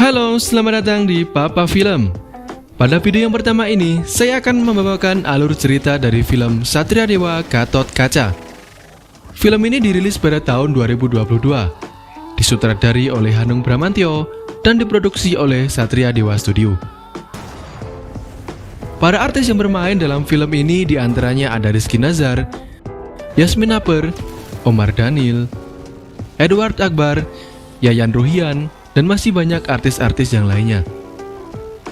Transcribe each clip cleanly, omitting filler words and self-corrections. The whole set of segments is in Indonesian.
Halo, selamat datang di Papa Film. Pada video yang pertama ini, saya akan membawakan alur cerita dari film Satria Dewa Gatotkaca. Film ini dirilis pada tahun 2022, disutradari oleh Hanung Bramantyo dan diproduksi oleh Satria Dewa Studio. Para artis yang bermain dalam film ini diantaranya ada Rizky Nazar, Yasmin Naper, Omar Daniel, Edward Akbar, Yayan Ruhian, dan masih banyak artis-artis yang lainnya.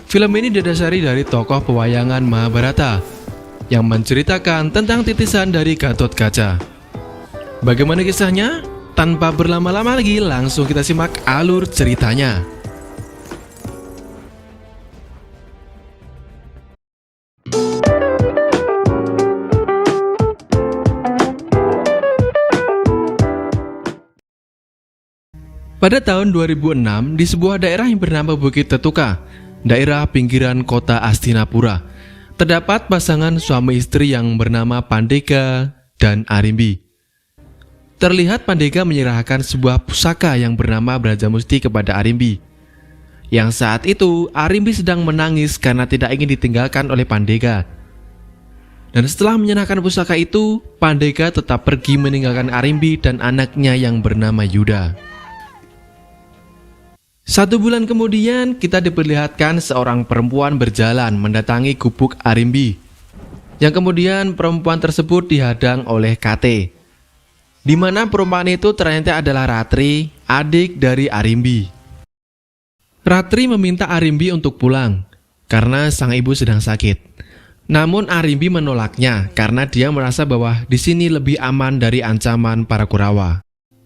Film ini didasari dari tokoh pewayangan Mahabharata yang menceritakan tentang titisan dari Gatotkaca. Bagaimana kisahnya? Tanpa berlama-lama lagi, langsung kita simak alur ceritanya. Pada tahun 2006, di sebuah daerah yang bernama Bukit Tetuka, daerah pinggiran kota Hastinapura, terdapat pasangan suami istri yang bernama Pandega dan Arimbi. Terlihat Pandega menyerahkan sebuah pusaka yang bernama Brajamusti kepada Arimbi. Yang saat itu, Arimbi sedang menangis karena tidak ingin ditinggalkan oleh Pandega. Dan setelah menyerahkan pusaka itu, Pandega tetap pergi meninggalkan Arimbi dan anaknya yang bernama Yuda. 1 bulan kemudian, kita diperlihatkan seorang perempuan berjalan mendatangi gubuk Arimbi, yang kemudian perempuan tersebut dihadang oleh Kate, di mana perempuan itu ternyata adalah Ratri, adik dari Arimbi. Ratri meminta Arimbi untuk pulang karena sang ibu sedang sakit. Namun Arimbi menolaknya karena dia merasa bahwa di sini lebih aman dari ancaman para Kurawa.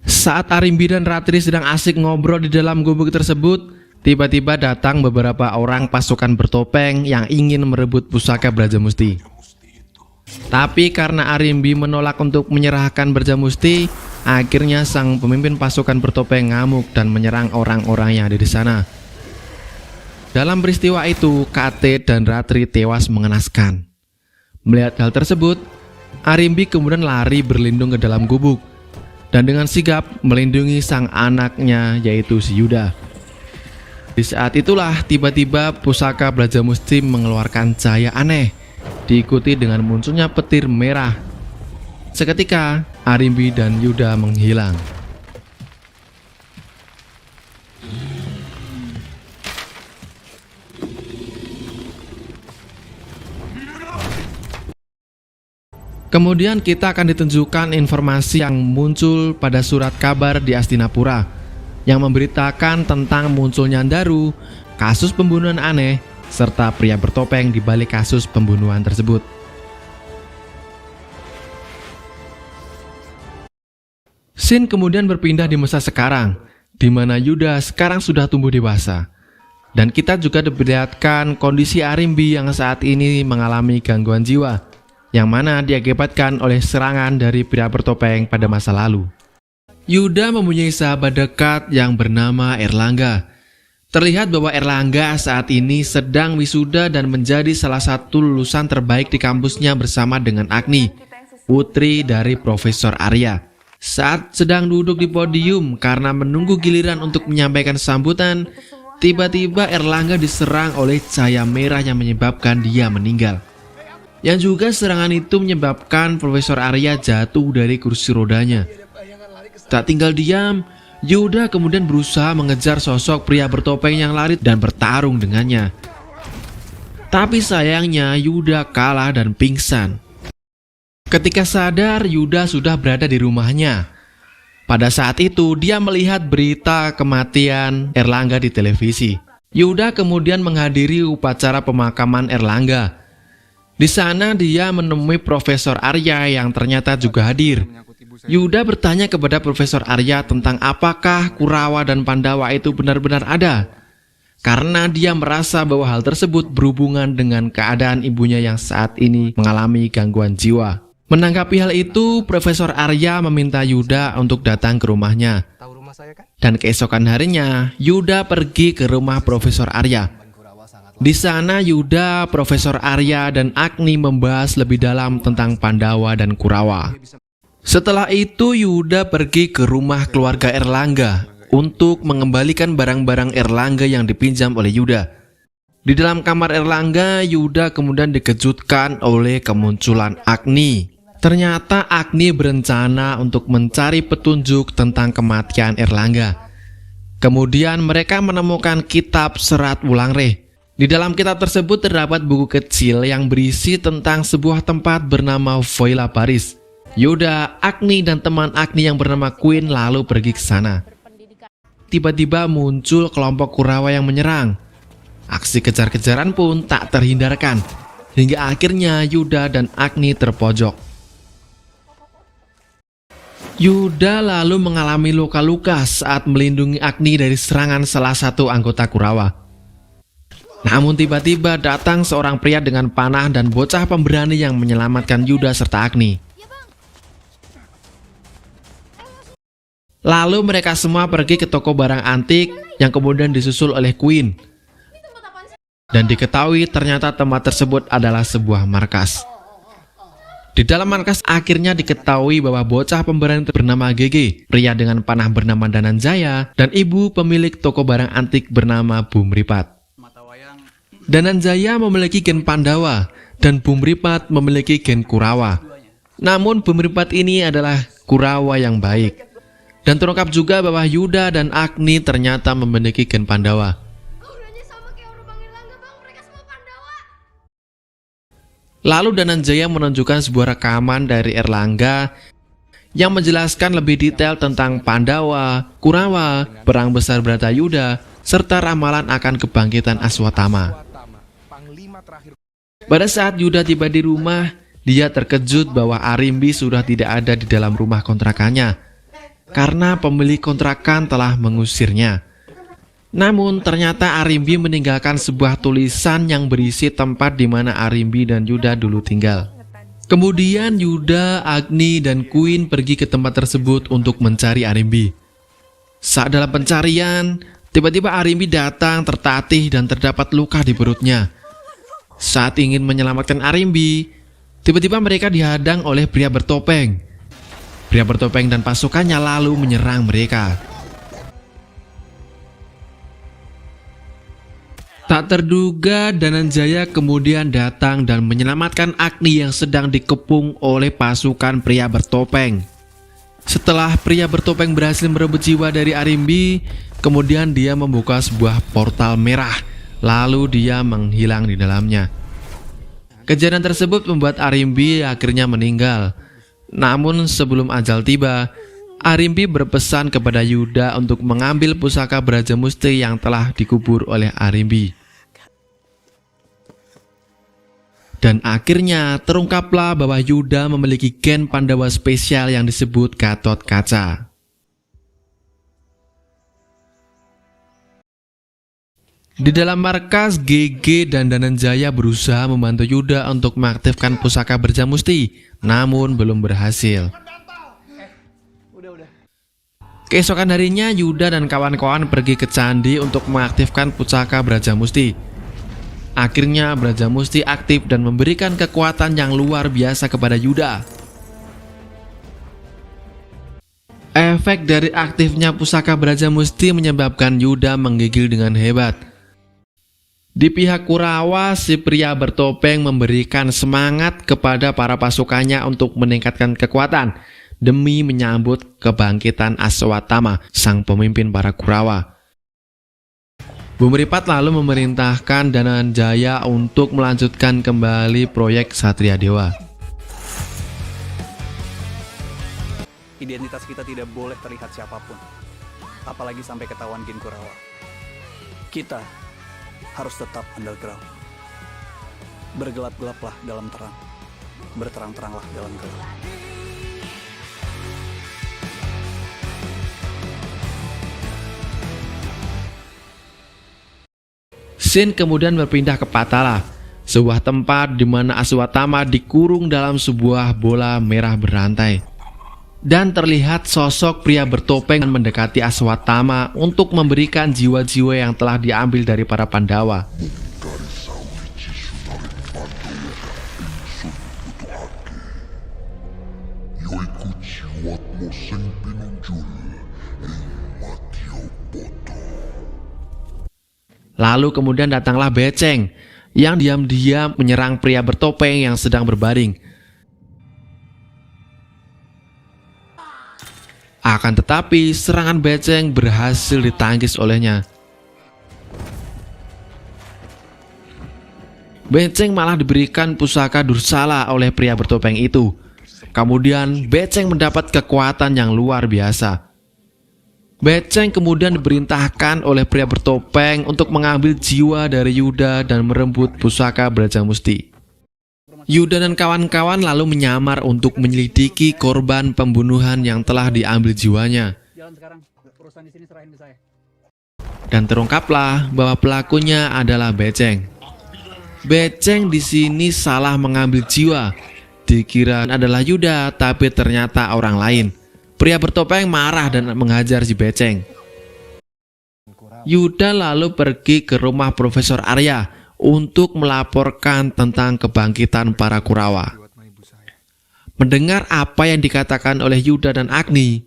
Saat Arimbi dan Ratri sedang asik ngobrol di dalam gubuk tersebut, tiba-tiba datang beberapa orang pasukan bertopeng yang ingin merebut pusaka Brajamusti. Tapi karena Arimbi menolak untuk menyerahkan Brajamusti, akhirnya sang pemimpin pasukan bertopeng ngamuk dan menyerang orang-orang yang ada di sana. Dalam peristiwa itu, Kate dan Ratri tewas mengenaskan. Melihat hal tersebut, Arimbi kemudian lari berlindung ke dalam gubuk dan dengan sigap melindungi sang anaknya, yaitu si Yuda. Di saat itulah tiba-tiba pusaka Brajamusti mengeluarkan cahaya aneh, diikuti dengan munculnya petir merah. Seketika Arimbi dan Yuda menghilang. Kemudian kita akan ditunjukkan informasi yang muncul pada surat kabar di Hastinapura yang memberitakan tentang munculnya Daru, kasus pembunuhan aneh, serta pria bertopeng di balik kasus pembunuhan tersebut. Scene kemudian berpindah di masa sekarang, di mana Yuda sekarang sudah tumbuh dewasa. Dan kita juga diperlihatkan kondisi Arimbi yang saat ini mengalami gangguan jiwa, yang mana diakibatkan oleh serangan dari pria bertopeng pada masa lalu. Yuda mempunyai sahabat dekat yang bernama Erlangga. Terlihat bahwa Erlangga saat ini sedang wisuda dan menjadi salah satu lulusan terbaik di kampusnya bersama dengan Agni, putri dari Profesor Arya. Saat sedang duduk di podium karena menunggu giliran untuk menyampaikan sambutan, tiba-tiba Erlangga diserang oleh cahaya merah yang menyebabkan dia meninggal. Yang juga serangan itu menyebabkan Profesor Arya jatuh dari kursi rodanya. Tak tinggal diam, Yuda kemudian berusaha mengejar sosok pria bertopeng yang lari dan bertarung dengannya. Tapi sayangnya Yuda kalah dan pingsan. Ketika sadar, Yuda sudah berada di rumahnya. Pada saat itu dia melihat berita kematian Erlangga di televisi. Yuda kemudian menghadiri upacara pemakaman Erlangga. Di sana dia menemui Profesor Arya yang ternyata juga hadir. Yuda bertanya kepada Profesor Arya tentang apakah Kurawa dan Pandawa itu benar-benar ada, karena dia merasa bahwa hal tersebut berhubungan dengan keadaan ibunya yang saat ini mengalami gangguan jiwa. Menanggapi hal itu, Profesor Arya meminta Yuda untuk datang ke rumahnya. Dan keesokan harinya, Yuda pergi ke rumah Profesor Arya. Di sana Yuda, Profesor Arya, dan Agni membahas lebih dalam tentang Pandawa dan Kurawa. Setelah itu Yuda pergi ke rumah keluarga Erlangga untuk mengembalikan barang-barang Erlangga yang dipinjam oleh Yuda. Di dalam kamar Erlangga, Yuda kemudian dikejutkan oleh kemunculan Agni. Ternyata Agni berencana untuk mencari petunjuk tentang kematian Erlangga. Kemudian mereka menemukan kitab Serat Wulangreh. Di dalam kitab tersebut terdapat buku kecil yang berisi tentang sebuah tempat bernama Voila Baris. Yuda, Agni, dan teman Agni yang bernama Queen lalu pergi ke sana. Tiba-tiba muncul kelompok Kurawa yang menyerang. Aksi kejar-kejaran pun tak terhindarkan, hingga akhirnya Yuda dan Agni terpojok. Yuda lalu mengalami luka-luka saat melindungi Agni dari serangan salah satu anggota Kurawa. Namun tiba-tiba datang seorang pria dengan panah dan bocah pemberani yang menyelamatkan Yuda serta Agni. Lalu mereka semua pergi ke toko barang antik yang kemudian disusul oleh Queen. Dan diketahui ternyata tempat tersebut adalah sebuah markas. Di dalam markas akhirnya diketahui bahwa bocah pemberani bernama GG, pria dengan panah bernama Dananjaya, dan ibu pemilik toko barang antik bernama Bumripat. Dananjaya memiliki gen Pandawa dan Bumripat memiliki gen Kurawa. Namun Bumripat ini adalah Kurawa yang baik. Dan terungkap juga bahwa Yuda dan Agni ternyata memiliki gen Pandawa. Lalu Dananjaya menunjukkan sebuah rekaman dari Erlangga yang menjelaskan lebih detail tentang Pandawa, Kurawa, perang besar Bratayuda, serta ramalan akan kebangkitan Aswatama. Pada saat Yuda tiba di rumah, dia terkejut bahwa Arimbi sudah tidak ada di dalam rumah kontrakannya karena pemilik kontrakan telah mengusirnya. Namun ternyata Arimbi meninggalkan sebuah tulisan yang berisi tempat di mana Arimbi dan Yuda dulu tinggal. Kemudian Yuda, Agni, dan Queen pergi ke tempat tersebut untuk mencari Arimbi. Saat dalam pencarian, tiba-tiba Arimbi datang tertatih dan terdapat luka di perutnya. Saat ingin menyelamatkan Arimbi, tiba-tiba mereka dihadang oleh pria bertopeng. Pria bertopeng dan pasukannya lalu menyerang mereka. Tak terduga Dananjaya kemudian datang dan menyelamatkan Agni yang sedang dikepung oleh pasukan pria bertopeng. Setelah pria bertopeng berhasil merebut jiwa dari Arimbi, kemudian dia membuka sebuah portal merah. Lalu dia menghilang di dalamnya. Kejadian tersebut membuat Arimbi akhirnya meninggal. Namun sebelum ajal tiba, Arimbi berpesan kepada Yuda untuk mengambil pusaka Brajamusti yang telah dikubur oleh Arimbi. Dan akhirnya terungkaplah bahwa Yuda memiliki gen Pandawa spesial yang disebut Gatot Kaca. Di dalam markas, GG dan Dananjaya berusaha membantu Yuda untuk mengaktifkan pusaka Brajamusti, namun belum berhasil. Keesokan harinya, Yuda dan kawan-kawan pergi ke candi untuk mengaktifkan pusaka Brajamusti. Akhirnya Brajamusti aktif dan memberikan kekuatan yang luar biasa kepada Yuda. Efek dari aktifnya pusaka Brajamusti menyebabkan Yuda menggigil dengan hebat. Di pihak Kurawa, si pria bertopeng memberikan semangat kepada para pasukannya untuk meningkatkan kekuatan demi menyambut kebangkitan Aswatama, sang pemimpin para Kurawa. Bumripat lalu memerintahkan Dananjaya untuk melanjutkan kembali proyek Satria Dewa. Identitas kita tidak boleh terlihat siapapun, apalagi sampai ketahuan Gen Kurawa. Kita harus tetap underground. Bergelap-gelaplah dalam terang, berterang-teranglah dalam gelap. Scene kemudian berpindah ke Patala, sebuah tempat di mana Aswatama dikurung dalam sebuah bola merah berantai. Dan terlihat sosok pria bertopeng mendekati Aswatama untuk memberikan jiwa-jiwa yang telah diambil dari para Pandawa. Yoiku jiwatmu Lalu kemudian datanglah Beceng yang diam-diam menyerang pria bertopeng yang sedang berbaring. Akan tetapi serangan Beceng berhasil ditangkis olehnya. Beceng malah diberikan pusaka Dursala oleh pria bertopeng itu. Kemudian Beceng mendapat kekuatan yang luar biasa. Beceng kemudian diperintahkan oleh pria bertopeng untuk mengambil jiwa dari Yuda dan merebut pusaka Brajamusti. Yuda dan kawan-kawan lalu menyamar untuk menyelidiki korban pembunuhan yang telah diambil jiwanya. Jalan sekarang, urusan di sini serahin ke saya. Dan terungkaplah bahwa pelakunya adalah Beceng. Beceng di sini salah mengambil jiwa. Dikira adalah Yuda, tapi ternyata orang lain. Pria bertopeng marah dan menghajar si Beceng. Yuda lalu pergi ke rumah Profesor Arya untuk melaporkan tentang kebangkitan para Kurawa. Mendengar apa yang dikatakan oleh Yuda dan Agni,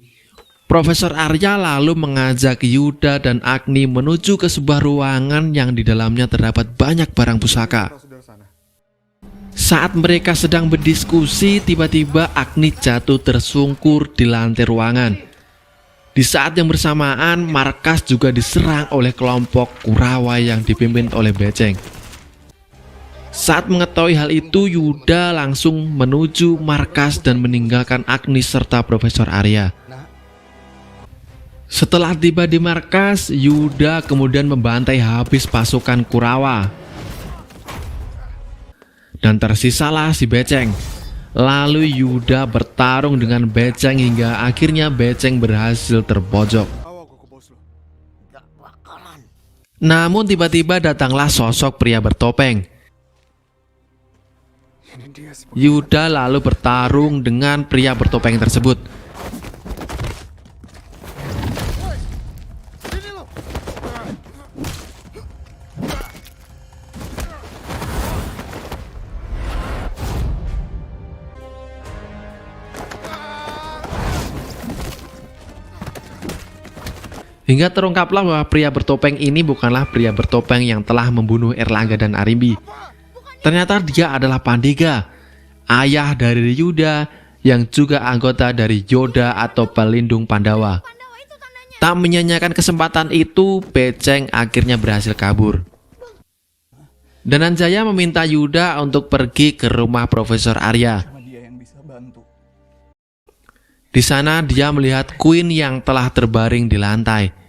Profesor Arya lalu mengajak Yuda dan Agni menuju ke sebuah ruangan yang di dalamnya terdapat banyak barang pusaka. Saat mereka sedang berdiskusi, tiba-tiba Agni jatuh tersungkur di lantai ruangan. Di saat yang bersamaan, markas juga diserang oleh kelompok Kurawa yang dipimpin oleh Beceng. Saat mengetahui hal itu, Yuda langsung menuju markas dan meninggalkan Agni serta Profesor Arya. Setelah tiba di markas, Yuda kemudian membantai habis pasukan Kurawa. Dan tersisalah si Beceng. Lalu Yuda bertarung dengan Beceng hingga akhirnya Beceng berhasil terpojok. Namun tiba-tiba datanglah sosok pria bertopeng. Yuda lalu bertarung dengan pria bertopeng tersebut. Hingga terungkaplah bahwa pria bertopeng ini bukanlah pria bertopeng yang telah membunuh Erlangga dan Arimbi. Ternyata dia adalah Pandega, ayah dari Yuda yang juga anggota dari Yoda atau pelindung Pandawa. Tak menyanyiakan kesempatan itu, Beceng akhirnya berhasil kabur. Dananjaya meminta Yuda untuk pergi ke rumah Profesor Arya. Cuma dia yang bisa bantu. Di sana dia melihat Queen yang telah terbaring di lantai.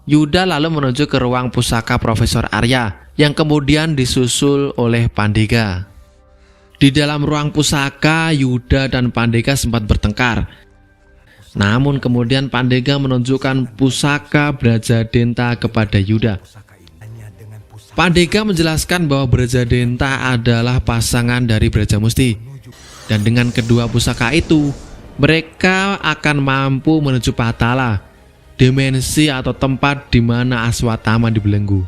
Yuda lalu menuju ke ruang pusaka Profesor Arya yang kemudian disusul oleh Pandega. Di dalam ruang pusaka, Yuda dan Pandega sempat bertengkar. Namun kemudian Pandega menunjukkan pusaka Brajadenta kepada Yuda. Pandega menjelaskan bahwa Brajadenta adalah pasangan dari Brajamusti. Dan dengan kedua pusaka itu, mereka akan mampu menuju Patala, dimensi atau tempat di mana Aswatama dibelenggu.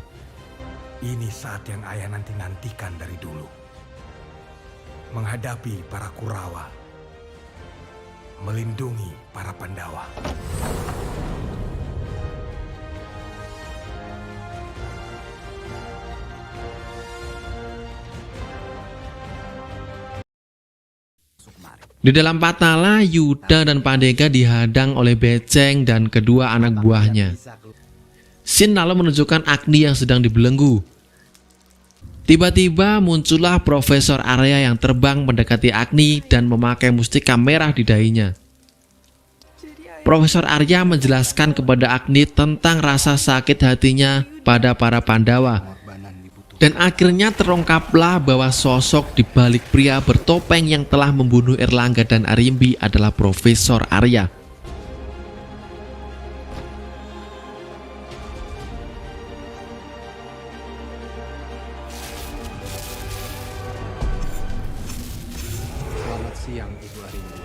Ini saat yang ayah nanti-nantikan dari dulu. Menghadapi para Kurawa. Melindungi para Pandawa. Di dalam Patala, Yuda dan Pandega dihadang oleh Beceng dan kedua anak buahnya. Sin lalu menunjukkan Agni yang sedang dibelenggu. Tiba-tiba muncullah Profesor Arya yang terbang mendekati Agni dan memakai mustika merah di dahinya. Profesor Arya menjelaskan kepada Agni tentang rasa sakit hatinya pada para Pandawa. Dan akhirnya terungkaplah bahwa sosok di balik pria bertopeng yang telah membunuh Erlangga dan Arimbi adalah Profesor Arya. Selamat siang, Ibu Arimbi.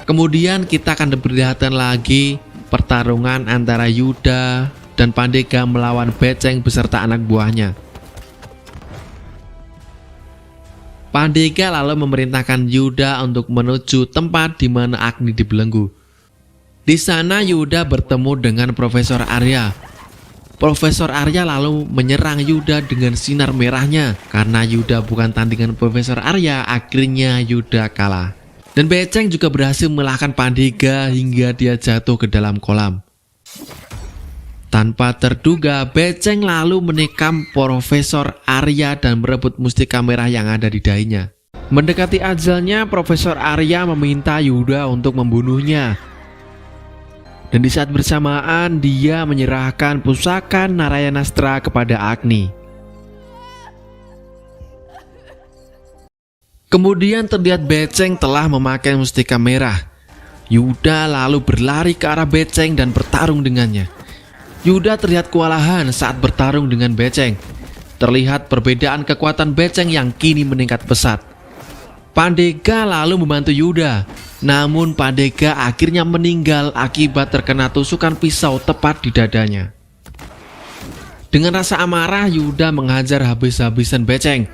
Kemudian kita akan diperlihatkan lagi pertarungan antara Yuda dan Pandega melawan Beceng beserta anak buahnya. Pandega lalu memerintahkan Yuda untuk menuju tempat di mana Agni dibelenggu. Di sana Yuda bertemu dengan Profesor Arya. Profesor Arya lalu menyerang Yuda dengan sinar merahnya. Karena Yuda bukan tandingan Profesor Arya, akhirnya Yuda kalah. Dan Beceng juga berhasil mengalahkan Pandega hingga dia jatuh ke dalam kolam. Tanpa terduga, Beceng lalu menikam Profesor Arya dan merebut mustika merah yang ada di dahinya. Mendekati ajalnya, Profesor Arya meminta Yuda untuk membunuhnya. Dan di saat bersamaan, dia menyerahkan pusaka Narayanastra kepada Agni. Kemudian terlihat Beceng telah memakai mustika merah. Yuda lalu berlari ke arah Beceng dan bertarung dengannya. Yuda terlihat kewalahan saat bertarung dengan Beceng. Terlihat perbedaan kekuatan Beceng yang kini meningkat pesat. Pandega lalu membantu Yuda, namun Pandega akhirnya meninggal akibat terkena tusukan pisau tepat di dadanya. Dengan rasa amarah, Yuda menghajar habis-habisan Beceng.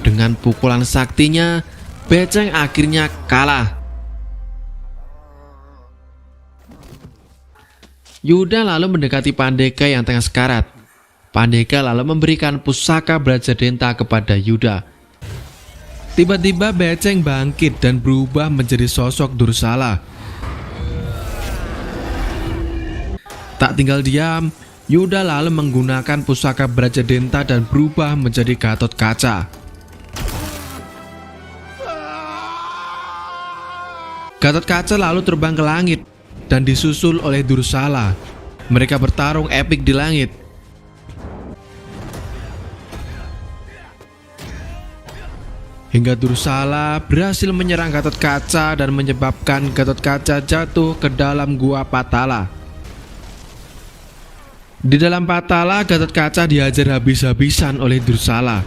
Dengan pukulan saktinya, Beceng akhirnya kalah. Yuda lalu mendekati Pandega yang tengah sekarat. Pandega lalu memberikan pusaka Brajadenta kepada Yuda. Tiba-tiba Beceng bangkit dan berubah menjadi sosok Dursala. Tak tinggal diam, Yuda lalu menggunakan pusaka Brajadenta dan berubah menjadi Gatot Kaca. Gatot Kaca lalu terbang ke langit dan disusul oleh Dursala. Mereka bertarung epik di langit. Hingga Dursala berhasil menyerang Gatot Kaca dan menyebabkan Gatot Kaca jatuh ke dalam gua Patala. Di dalam Patala, Gatot Kaca dihajar habis-habisan oleh Dursala.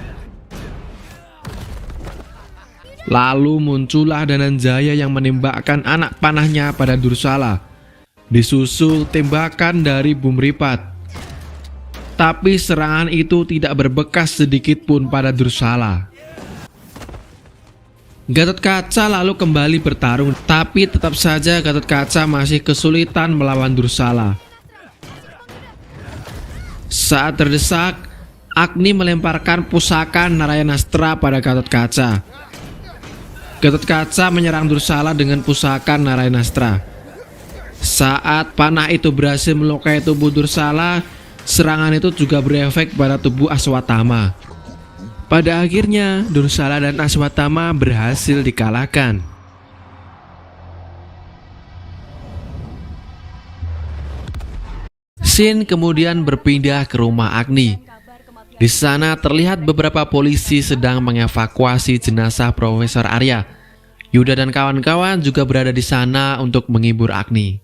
Lalu muncullah Dananjaya yang menembakkan anak panahnya pada Dursala. Disusul tembakan dari Bumripat. Tapi serangan itu tidak berbekas sedikit pun pada Dursala. Gatot Kaca lalu kembali bertarung, tapi tetap saja Gatot Kaca masih kesulitan melawan Dursala. Saat terdesak, Agni melemparkan pusaka Narayanastra pada Gatot Kaca. Gatot Kaca menyerang Dursala dengan pusaka Narayanastra. Saat panah itu berhasil melukai tubuh Dursala, serangan itu juga berefek pada tubuh Aswatthama. Pada akhirnya, Dursala dan Aswatthama berhasil dikalahkan. Scene kemudian berpindah ke rumah Agni. Di sana terlihat beberapa polisi sedang mengevakuasi jenazah Profesor Arya. Yuda dan kawan-kawan juga berada di sana untuk menghibur Agni.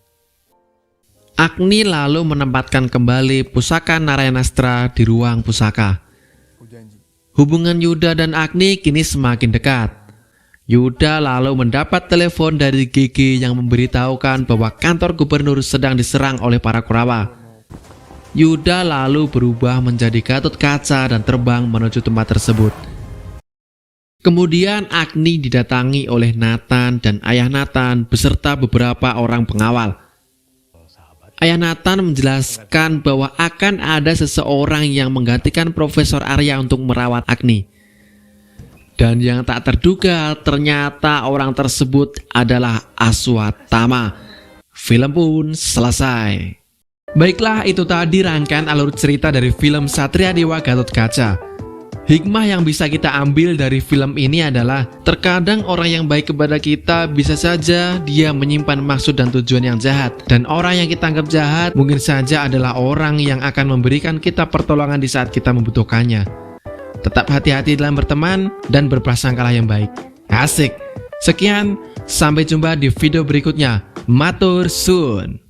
Agni lalu menempatkan kembali pusaka Narayanastra di ruang pusaka. Hubungan Yuda dan Agni kini semakin dekat. Yuda lalu mendapat telepon dari GG yang memberitahukan bahwa kantor gubernur sedang diserang oleh para Kurawa. Yuda lalu berubah menjadi Gatot Kaca dan terbang menuju tempat tersebut. Kemudian Agni didatangi oleh Nathan dan ayah Nathan beserta beberapa orang pengawal. Ayah Nathan menjelaskan bahwa akan ada seseorang yang menggantikan Profesor Arya untuk merawat Agni. Dan yang tak terduga ternyata orang tersebut adalah Aswatthama. Film pun selesai. Baiklah, itu tadi rangkaian alur cerita dari film Satria Dewa Gatot Kaca. Hikmah yang bisa kita ambil dari film ini adalah terkadang orang yang baik kepada kita bisa saja dia menyimpan maksud dan tujuan yang jahat. Dan orang yang kita anggap jahat mungkin saja adalah orang yang akan memberikan kita pertolongan di saat kita membutuhkannya. Tetap hati-hati dalam berteman dan berprasangkalah yang baik. Asik. Sekian, sampai jumpa di video berikutnya. Matur suun.